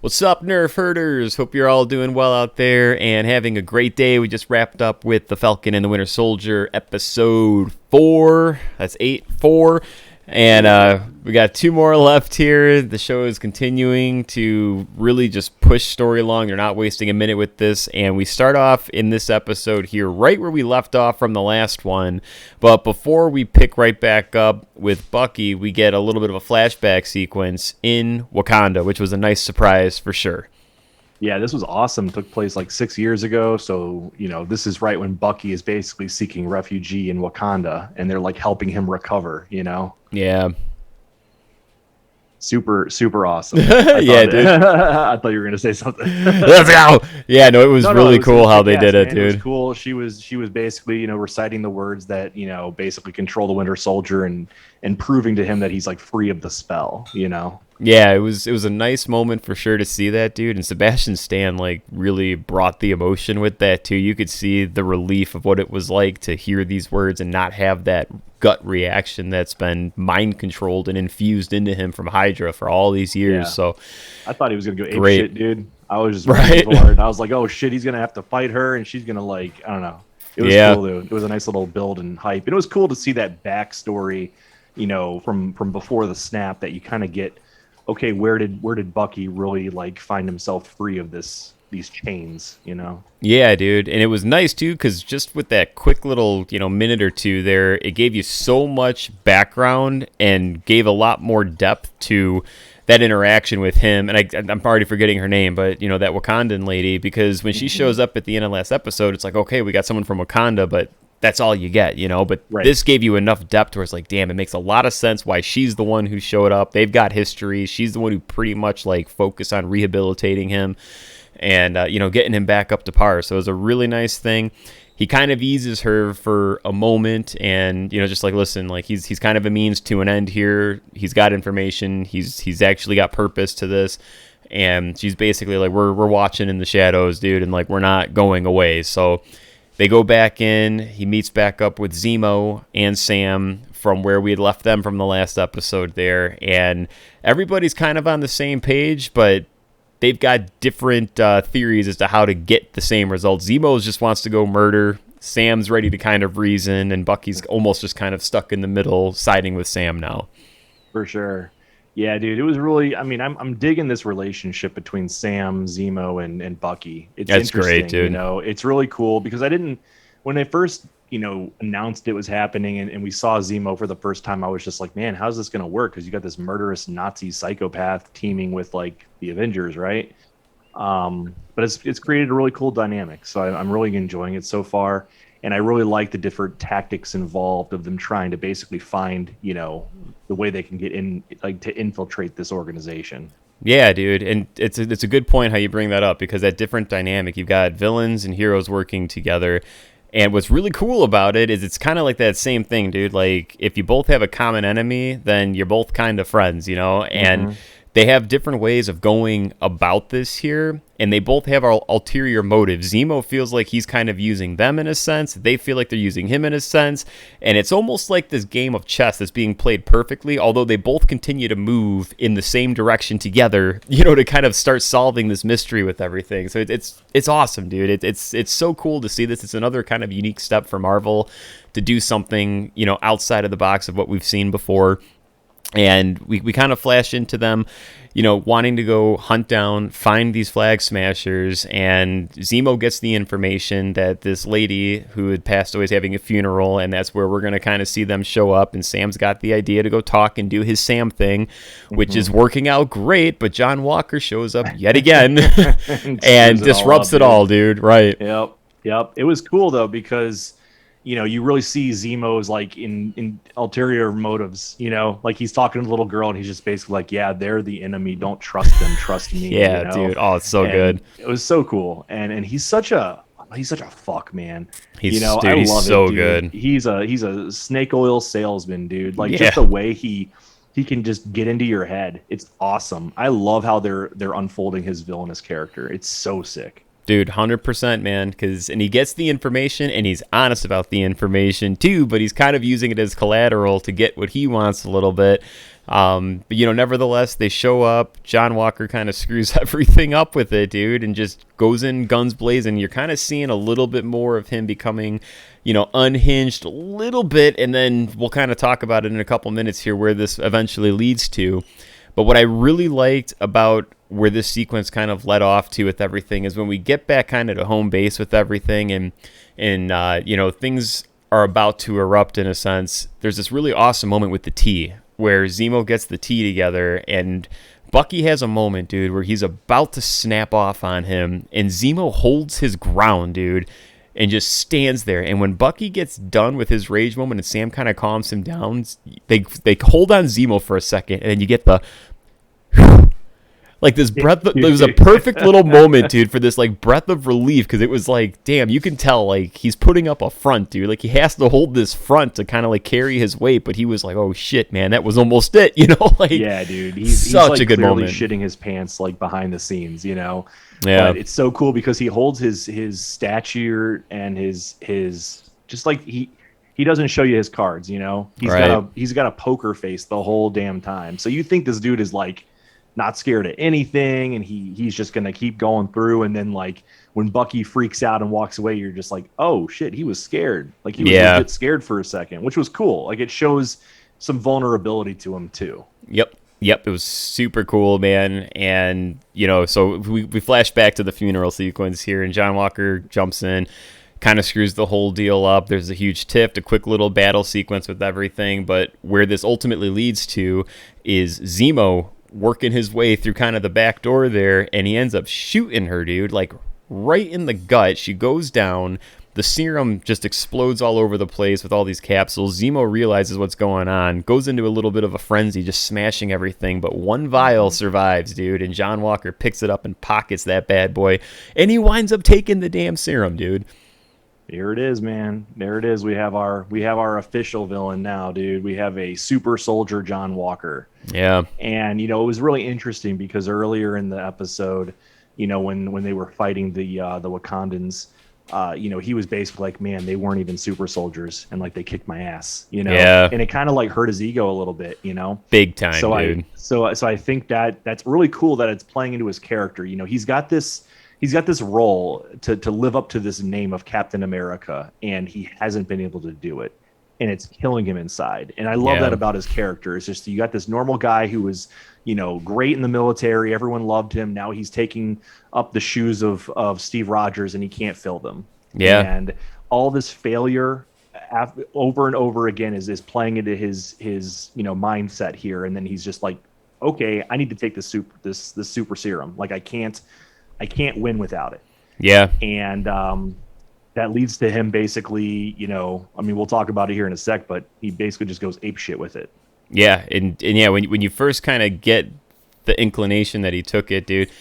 What's up, Nerf Herders? Hope you're all doing well out there and having a great day. We just wrapped up with the Falcon and the Winter Soldier episode 4. That's 8-4. And we got 2 more left here. The show is continuing to really just push story along. They're not wasting a minute with this. And we start off in this episode here right where we left off from the last one. But before we pick right back up with Bucky, we get a little bit of a flashback sequence in Wakanda, which was a nice surprise for sure. Yeah, this was awesome. Took place like 6 years ago. So, this is right when Bucky is basically seeking refuge in Wakanda and they're like helping him recover, Yeah. Super, super awesome. Yeah, dude. I thought you were going to say something. Let's go. Yeah, no, it was really cool how they did it, dude. It was cool. She was basically, reciting the words that, basically control the Winter Soldier and proving to him that he's like free of the spell, Yeah, it was a nice moment for sure to see that, dude. And Sebastian Stan like really brought the emotion with that too. You could see the relief of what it was like to hear these words and not have that gut reaction that's been mind controlled and infused into him from Hydra for all these years. Yeah. So I thought he was gonna go ape great. Shit, dude. I was just right. Bored. I was like, oh shit, he's gonna have to fight her, and she's gonna I don't know. It was cool, dude. It was a nice little build and hype, and it was cool to see that backstory, from before the snap that you kind of get. Okay, where did Bucky really find himself free of these chains, Yeah, dude. And it was nice too, because just with that quick little, minute or two there, it gave you so much background and gave a lot more depth to that interaction with him. And I'm already forgetting her name, but that Wakandan lady, because when she shows up at the end of last episode, it's like, okay, we got someone from Wakanda, but that's all you get, but right. This gave you enough depth where it's like, damn, it makes a lot of sense why she's the one who showed up. They've got history. She's the one who pretty much focused on rehabilitating him and, getting him back up to par. So it was a really nice thing. He kind of eases her for a moment and, just listen, he's kind of a means to an end here. He's got information. He's actually got purpose to this. And she's basically like, we're watching in the shadows, dude. And we're not going away. So they go back in. He meets back up with Zemo and Sam from where we had left them from the last episode there. And everybody's kind of on the same page, but they've got different theories as to how to get the same results. Zemo just wants to go murder. Sam's ready to kind of reason, and Bucky's almost just kind of stuck in the middle, siding with Sam now. For sure. Yeah, dude, it was really. I mean, I'm digging this relationship between Sam, Zemo, and Bucky. That's great, dude. It's really cool because when they first, announced it was happening and we saw Zemo for the first time, I was just like, man, how's this gonna work? Because you got this murderous Nazi psychopath teaming with the Avengers, right? But it's created a really cool dynamic. So I'm really enjoying it so far. And I really like the different tactics involved of them trying to basically find, the way they can get in, to infiltrate this organization. Yeah, dude. And it's a good point how you bring that up because that different dynamic, you've got villains and heroes working together. And what's really cool about it is it's kind of like that same thing, dude. If you both have a common enemy, then you're both kind of friends, and they have different ways of going about this here, and they both have ulterior motives. Zemo feels like he's kind of using them in a sense. They feel like they're using him in a sense, and it's almost like this game of chess that's being played perfectly, although they both continue to move in the same direction together, to kind of start solving this mystery with everything. So it's awesome, dude. It's so cool to see this. It's another kind of unique step for Marvel to do something, outside of the box of what we've seen before. And we kind of flash into them, wanting to go hunt down, find these flag smashers. And Zemo gets the information that this lady who had passed away is having a funeral. And that's where we're going to kind of see them show up. And Sam's got the idea to go talk and do his Sam thing, which is working out great. But John Walker shows up yet again and disrupts it all, dude. Right. Yep. It was cool, though, because you really see Zemo's in ulterior motives, he's talking to the little girl and he's just basically like, yeah, they're the enemy. Don't trust them. Trust me. Yeah, dude. Oh, it's so good. It was so cool. And he's such a fuck, man. He's I love so it, dude. good. He's a snake oil salesman, dude. Just the way he can just get into your head. It's awesome. I love how they're unfolding his villainous character. It's so sick. Dude, 100%, man, and he gets the information, and he's honest about the information, too, but he's kind of using it as collateral to get what he wants a little bit. But nevertheless, they show up. John Walker kind of screws everything up with it, dude, and just goes in guns blazing. You're kind of seeing a little bit more of him becoming, unhinged a little bit, and then we'll kind of talk about it in a couple minutes here where this eventually leads to. But what I really liked about where this sequence kind of led off to with everything is when we get back kind of to home base with everything, and things are about to erupt in a sense. There's this really awesome moment with the tea where Zemo gets the tea together, and Bucky has a moment, dude, where he's about to snap off on him, and Zemo holds his ground, dude, and just stands there. And when Bucky gets done with his rage moment and Sam kind of calms him down, they hold on Zemo for a second, and then you get the like this breath. It was a perfect little moment, dude, for this like breath of relief, because it was like, damn, you can tell like he's putting up a front, dude. Like he has to hold this front to kind of like carry his weight, but he was like, oh shit, man, that was almost it, Like yeah, dude, he's such like a good clearly moment. shitting his pants like behind the scenes, Yeah, But it's so cool because he holds his stature and his just like he doesn't show you his cards, He's Right. he's got a poker face the whole damn time. So you think this dude is like not scared of anything, and he's just gonna keep going through. And then like when Bucky freaks out and walks away, you're just like, oh shit, he was scared. Like he was legit scared for a second, which was cool. Like it shows some vulnerability to him too. Yep. It was super cool, man. And, so we flash back to the funeral sequence here, and John Walker jumps in, kind of screws the whole deal up. There's a huge tiff, a quick little battle sequence with everything. But where this ultimately leads to is Zemo working his way through kind of the back door there, and he ends up shooting her, dude, like right in the gut. She goes down. The serum just explodes all over the place with all these capsules. Zemo realizes what's going on, goes into a little bit of a frenzy, just smashing everything. But one vial survives, dude, and John Walker picks it up and pockets that bad boy. And he winds up taking the damn serum, dude. Here it is, man. There it is. We have our official villain now, dude. We have a super soldier, John Walker. Yeah. And it was really interesting because earlier in the episode, when they were fighting the Wakandans, he was basically like, man, they weren't even super soldiers, and like they kicked my ass, Yeah. And it kind of like hurt his ego a little bit, Big time, so dude. So I think that's really cool that it's playing into his character. He's got this role to live up to this name of Captain America, and he hasn't been able to do it, and it's killing him inside. And I love that about his character. It's just you got this normal guy who was great in the military, everyone loved him. Now he's taking up the shoes of Steve Rogers, and he can't fill them. Yeah. And all this failure over and over again is playing into his mindset here. And then he's just like, okay, I need to take this super serum. Like I can't win without it. Yeah. And that leads to him basically, we'll talk about it here in a sec, but he basically just goes ape shit with it. Yeah, and yeah, when you first kind of get the inclination that he took it, dude,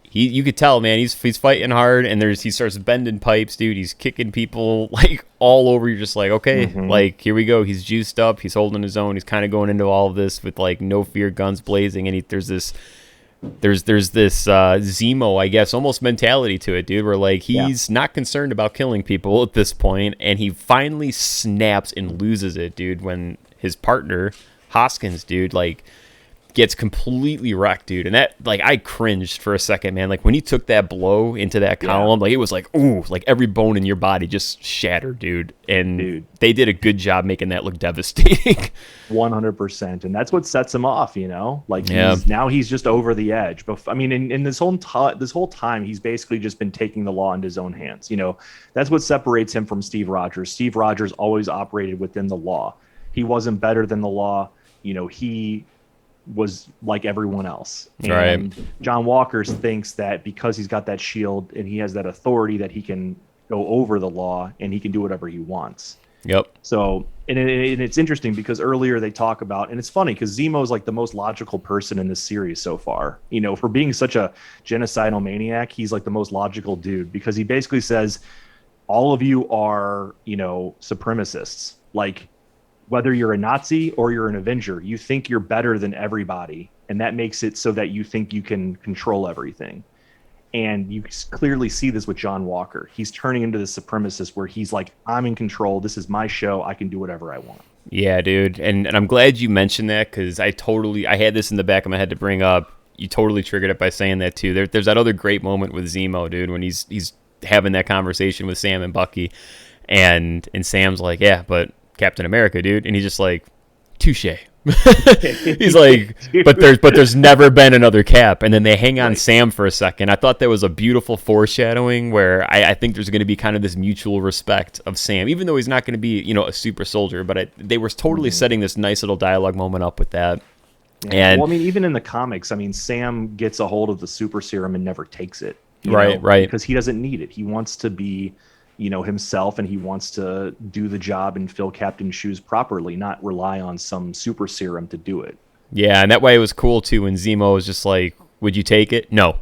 you could tell, man, he's fighting hard, and he starts bending pipes, dude. He's kicking people like all over. You're just like, okay, like here we go. He's juiced up. He's holding his own. He's kind of going into all of this with like no fear, guns blazing, and there's this Zemo, I guess, almost mentality to it, dude, where like he's not concerned about killing people at this point, and he finally snaps and loses it, dude, when his partner Hoskins, dude, like gets completely wrecked, dude. And that, like, I cringed for a second, man. Like when he took that blow into that column, like it was like, ooh, like every bone in your body just shattered, dude. And they did a good job making that look devastating. 100%. And that's what sets him off, like now he's just over the edge. But I mean, in this whole time, he's basically just been taking the law into his own hands. That's what separates him from Steve Rogers. Steve Rogers always operated within the law. He wasn't better than the law. He was like everyone else. And John Walker thinks that because he's got that shield and he has that authority that he can go over the law and he can do whatever he wants. Yep. So, and it's interesting because earlier they talk about, and it's funny because Zemo is like the most logical person in this series so far. For being such a genocidal maniac, he's like the most logical dude because he basically says, all of you are, supremacists. Like, whether you're a Nazi or you're an Avenger, you think you're better than everybody. And that makes it so that you think you can control everything. And you clearly see this with John Walker. He's turning into this supremacist where he's like, I'm in control. This is my show. I can do whatever I want. Yeah, dude. And I'm glad you mentioned that, because I had this in the back of my head to bring up. You totally triggered it by saying that too. There's that other great moment with Zemo, dude, when he's having that conversation with Sam and Bucky, and Sam's like, yeah, but Captain America, dude. And he's just like, touche. He's like, but there's never been another Cap. And then they hang on Sam for a second. I thought that was a beautiful foreshadowing where I think there's going to be kind of this mutual respect of Sam, even though he's not going to be, a super soldier. But they were totally setting this nice little dialogue moment up with that. Yeah. And well, I mean, even in the comics, I mean, Sam gets a hold of the super serum and never takes it. Right. Because he doesn't need it. He wants to be, himself, and he wants to do the job and fill Captain's shoes properly, not rely on some super serum to do it. Yeah, and that way it was cool too when Zemo was just like, "Would you take it?" No.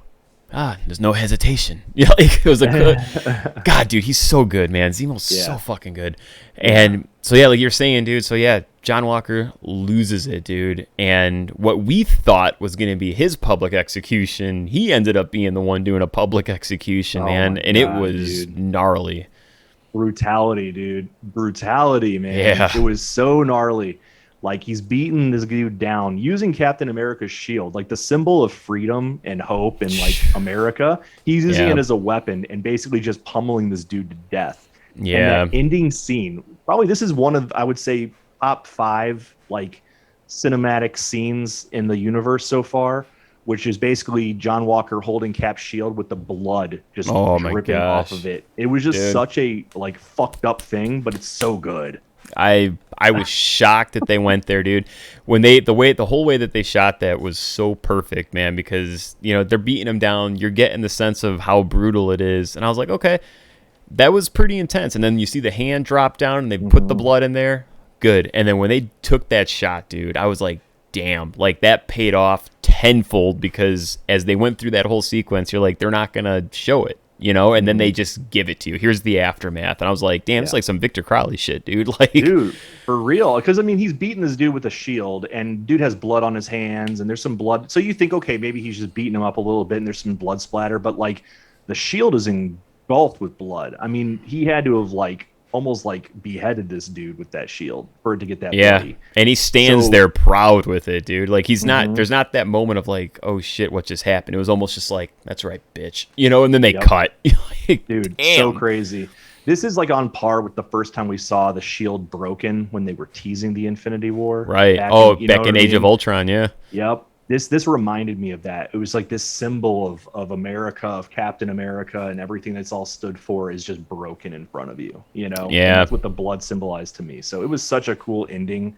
There's no hesitation. Yeah, it was a good. God, dude, he's so good, man. Zemo's so fucking good. And so yeah, like you're saying, dude. So yeah, John Walker loses it, dude. And what we thought was going to be his public execution, he ended up being the one doing a public execution, man. And it was gnarly. Brutality, dude. Brutality, man. Yeah. It was so gnarly. Like, he's beating this dude down using Captain America's shield, like the symbol of freedom and hope and like America. He's using it as a weapon and basically just pummeling this dude to death. Yeah. And that ending scene, probably this is one of, I would say, top 5 like cinematic scenes in the universe so far, which is basically John Walker holding Cap's shield with the blood just dripping off of it. It was just such a like fucked up thing, but it's so good. I was shocked that they went there, dude. When the whole way that they shot that was so perfect, man, because they're beating him down. You're getting the sense of how brutal it is, and I was like, okay, that was pretty intense. And then you see the hand drop down, and they put the blood in there. Good. And then when they took that shot, dude, I was like, damn, like that paid off tenfold, because as they went through that whole sequence, you're like, they're not gonna show it. And then they just give it to you. Here's the aftermath. And I was like, damn, it's like some Victor Crowley shit, dude. Like, dude, for real. Because, I mean, he's beating this dude with a shield, and dude has blood on his hands, and there's some blood. So you think, okay, maybe he's just beating him up a little bit, and there's some blood splatter. But, like, the shield is engulfed with blood. I mean, he had to have, like, almost, like, beheaded this dude with that shield for it to get that bloody. And he stands there proud with it, dude. Like, he's not, there's not that moment of, like, oh, shit, what just happened? It was almost just like, that's right, bitch. And then they cut. Like, dude, so crazy. This is, like, on par with the first time we saw the shield broken when they were teasing the Infinity War. Right. Back in Age of Ultron, yeah. Yep. This reminded me of that. It was like this symbol of America, of Captain America, and everything that's all stood for is just broken in front of you, Yeah. And that's what the blood symbolized to me. So it was such a cool ending.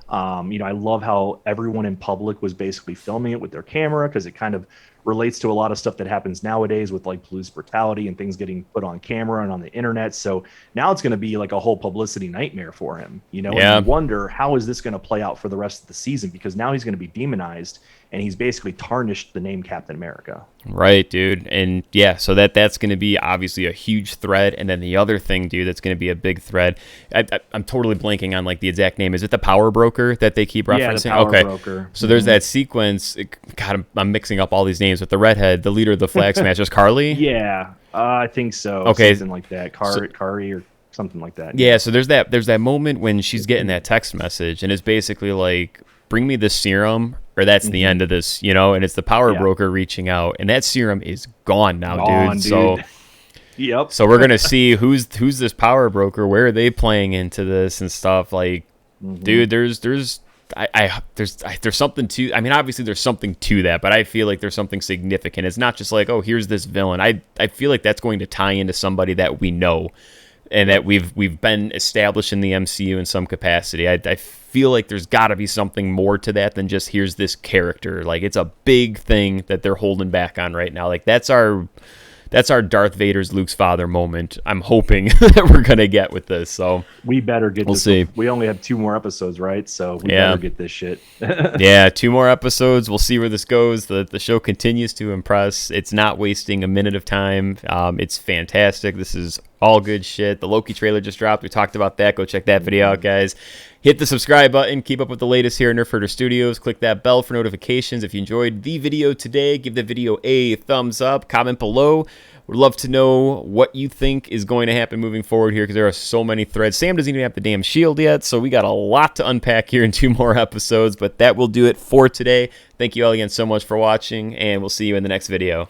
I love how everyone in public was basically filming it with their camera, because it kind of relates to a lot of stuff that happens nowadays with like police brutality and things getting put on camera and on the internet. So now it's going to be like a whole publicity nightmare for him, And you wonder, how is this going to play out for the rest of the season? Because now he's going to be demonized, and he's basically tarnished the name Captain America. Right, dude. And yeah, so that's going to be obviously a huge thread. And then the other thing, dude, that's going to be a big thread. I'm totally blanking on like the exact name. Is it the Power Broker that they keep referencing? Yeah, the Power Broker. So there's that sequence. God, I'm mixing up all these names. With the redhead, the leader of the Flag Smashers, Carly? Yeah, I think so. Okay. Something like that. Kari or something like that. Yeah, so there's that moment when she's getting that text message, and it's basically like, bring me the serum, or that's the end of this, and it's the Power Broker reaching out, and that serum is gone now, dude. So so we're gonna see who's this Power Broker, where are they playing into this and stuff, like dude, there's something to, I mean, obviously there's something to that, but I feel like there's something significant. It's not just like, oh, here's this villain. I feel like that's going to tie into somebody that we know and that we've been established in the MCU in some capacity. I feel like there's got to be something more to that than just here's this character. Like, it's a big thing that they're holding back on right now. Like, that's our Darth Vader's Luke's father moment. I'm hoping that we're gonna get with this. So we better get. We'll see. We only have 2 more episodes, right? So we better get this shit. Yeah, 2 more episodes. We'll see where this goes. The show continues to impress. It's not wasting a minute of time. It's fantastic. This is All good shit. The Loki trailer just dropped. We talked about that. Go check that video out, guys. Hit the subscribe button. Keep up with the latest here at Nerf Herder Studios. Click that bell for notifications. If you enjoyed the video today, give the video a thumbs up. Comment below. Would love to know what you think is going to happen moving forward here, because there are so many threads. Sam doesn't even have the damn shield yet, so we got a lot to unpack here in 2 more episodes, but that will do it for today. Thank you all again so much for watching, and we'll see you in the next video.